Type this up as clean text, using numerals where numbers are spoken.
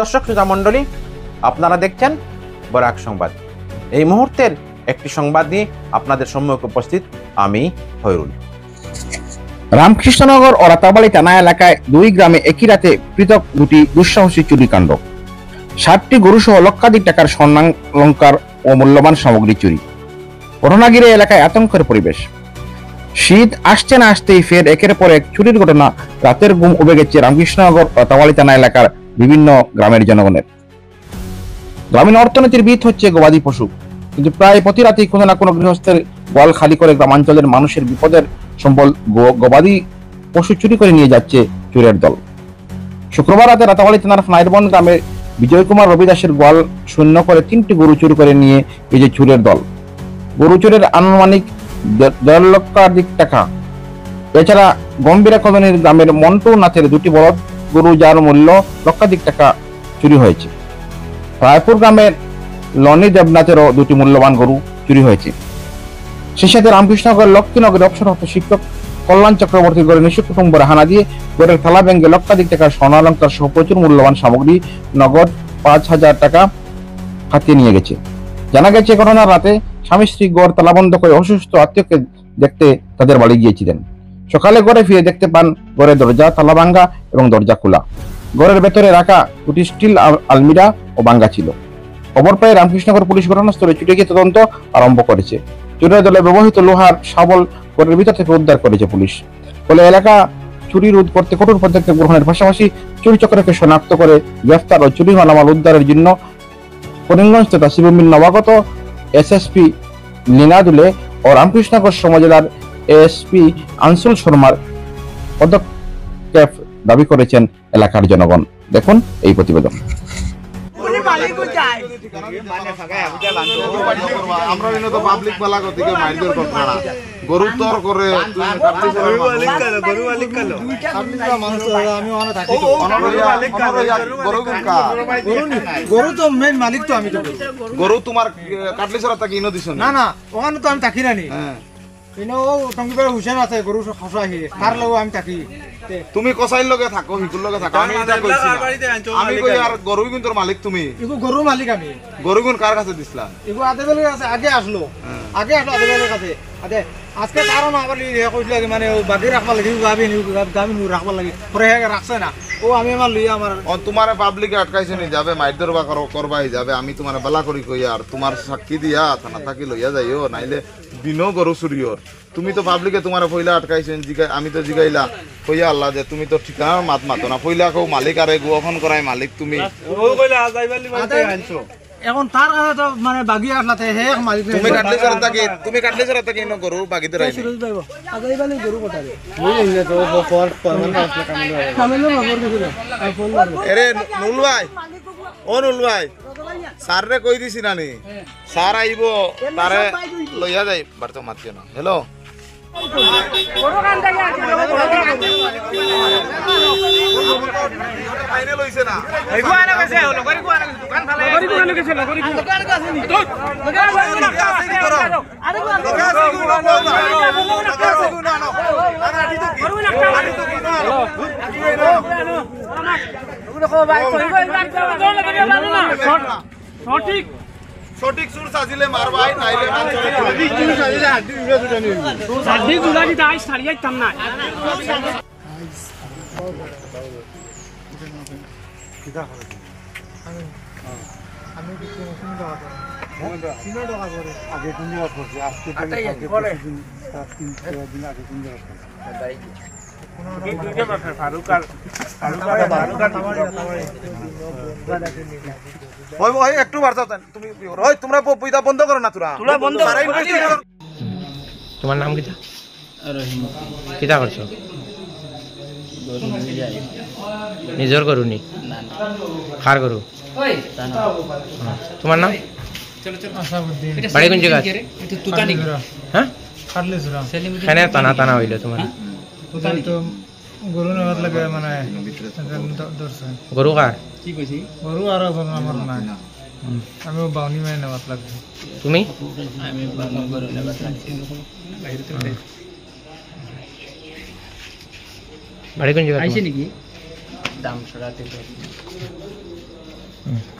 দর্শক শ্রোতা মণ্ডলী, আপনারা দেখছেন বরাক সংবাদ। এই মুহূর্তের একটি সংবাদ নিয়ে আপনাদের সম্মুখে উপস্থিত আমি খয়রুল। রামকৃষ্ণনগর ও রাতাবাড়ি থানা এলাকায় দুই গ্রামে একই রাতে পৃথক দুটি দুঃসাহসী চুরিকাণ্ড। 60টি গরু সহ লক্ষাধিক টাকার স্বর্ণালংকার ও মূল্যবান সামগ্রী চুরি। ঘটনা ঘিরে এলাকায় আতঙ্কের পরিবেশ। শীত আসতে না আসতেই ফের একের পর এক চুরির ঘটনা রাতের ঘুম উবে গেছে রামকৃষ্ণনগর ও রাতাবাড়ি থানা এলাকার বিভিন্ন গ্রামের জনগণের। গ্রামীণ অর্থনীতির ভিত হচ্ছে গবাদি পশু, কিন্তু প্রায় প্রতি রাতেই কোনো না কোনো গৃহস্থের গোয়াল খালি করে গ্রামাঞ্চলের মানুষের বিপদের সম্বল গবাদি পশু চুরি করে নিয়ে যাচ্ছে চোরের দল। শুক্রবার রাতে রাতাবাড়ি থানার নাইরবন গ্রামে বিজয় কুমার রবিদাসের গোয়াল শূন্য করে 3টি গরু চুরি করে নিয়ে এই যে চোরের দল। গরু চোরের আনুমানিক 1.5 লক্ষাধিক টাকা। এছাড়া গম্ভীরা কলোনির গ্রামের মন্টু নাথের 2টি বলদ গরু, যার মূল্য লক্ষাধিক টাকা চুরি হয়েছে। রায়পুর গ্রামের লনি দেবনাথেরও 2টি মূল্যবান গরু চুরি হয়েছে। সেই সাথে রামকৃষ্ণনগর লক্ষ্মীনগরে অবসরপ্রাপ্ত শিক্ষক কল্যাণ চক্রবর্তীর ঘরে নিঃস্ব কুটুম্বরা হানা দিয়ে ঘরের থালা ভেঙে লক্ষাধিক টাকার স্বর্ণালংকার সহ প্রচুর মূল্যবান সামগ্রী নগদ 5,000 টাকা হাতিয়ে নিয়ে গেছে। জানা গেছে ঘটনার রাতে স্বামী স্ত্রী ঘর তালাবন্ধ করে অসুস্থ আত্মীয়কে দেখতে তাদের বাড়ি গিয়েছিলেন। সকালে ঘরে ফিরে দেখতে পান ঘরের দরজা তালা ভাঙ্গা এবং দরজা খোলা। ঘরের ভেতরে রাখা 2টি স্টিল আলমিরা ও ভাঙ্গা ছিল। খবর পেয়ে রামকৃষ্ণনগর পুলিশ ঘটনাস্থলে ছুটে গিয়ে তদন্ত আরম্ভ করেছে। চোরের দলে ব্যবহৃত লোহার শাবল ঘরের ভিতর থেকে উদ্ধার করেছে পুলিশ। ফলে এলাকা চুরি রোধ করতে কঠোর পদক্ষেপ গ্রহণের পাশাপাশি চুরি চক্রকে শনাক্ত করে গ্রেফতার ও চুরি মালামাল উদ্ধারের জন্য করিমগঞ্জ তথা শিবমির নবাগত এসএসপি লীনাদুলে ও রামকৃষ্ণনগর সমজেলার এএসপি আনসুল শর্মার পদক্ষেপ দাবি করেছেন এলাকার জনগণ। দেখুন এই প্রতিবেদন। গরু তোর করে গরু তো মেন মালিক তো আমি তো গরু তোমার কাটলি সরা তাকে ইনো দিছ না না ওখানে তো আমি থাকি না নি ইনো টঙ্গিবার হুসেন আছে গরু খসা আহি তার লগে আমি থাকি তুমি কসাইর লগে থাকো হিকুর লগে থাকো আমি এটা কইছি আমি কই আর গরু গুণ তোর মালিক তুমি ইগো গরু মালিক আমি গরু গুণ কার কাছে দিছলা ইগো আদেবেলের কাছে আগে আসলো আদেবেলের কাছে আদে আজকে কারণ আবার কইছিল মানে বাকি রাখবা লাগি গাবি রাখবা লাগি পরে রাখছে না ও আমি আমার লইয়া আমার তোমার পাবলিকে আটকাইছে নি যাবে মাইর দরবা করবাই যাবে আমি তোমার বালা করি কই আর তোমার সাক্ষী দিয়া থানা থাকি লইয়া যাইও নাইলে দিনও গরু চুরিওর তুমি তো পাবলিকে তোমার পয়লা আটকাইছেন আমি তো জিগাইলা কইয়া আল্লাহ যে তুমি তো ঠিকানার মাতো না পয়লা কও মালিক আরে গোখন করাই মালিক তুমি ও কইলা যাইবালি মানতে আনছো এখন তার কাছে তো মানে বাগি আসলাতে হে মালিক তুমি কাটলে জরা ইনো গরু বাগিতে রাইনি সুরজ ভাইবো আগাইবালি গরু কোটারে মই ইনে তো ফর মানে আসলে কামিলো খবর দিছিল ফোন মারবো আরে নুল ভাই স্যার রে কই দিছি নানি স্যার আইবো তারে লইয়া যাই বারতো মাতিও না হ্যালো গরু কান থেকে আছে ফাইনাল হইছে না এই গুয়ানা গেছে লগরি গুয়ানা দোকান ফালে লগরি গুয়ানা গেছে লগরি দোকান কাছে নি তো দোকান কাছে নি করো আরে সঠিক সুর সাজিলে মারবাই নাইলে মান চলে সঠিক সুর সাজিলে হাড্ডি উড়ে দুটো নিবি হাড্ডি জুলানি দাই ছাড়িয়ে যাইতাম না কিটা করে আমি কিছু মশিন দাও সিনো টাকা করে আগে কোন জায়গা করছি আজকে দিন 3 দিন আগে কোন জায়গা গাড়ি ফারুক একটু বার্তা তুমি তোমরা পয়দা বন্ধ করো না তোরা বন্ধ তোমার নাম কিটা কিটা করছো নিজর করুনি খার করু তোমার নাম বাড়ি কোন জায়গা হ্যাঁ টানা টানা হইলো তোমার গরু নেওয়ার লাগে মানে গরু কার কি কইছি গরু আর আমার নাই আমি বাউনি মানে নেওয়ার লাগবে তুমি আমি গরু নেওয়ার লাগছে বাড়ি কোন জায়গা আইছে নাকি দাম ছড়াতে হুম।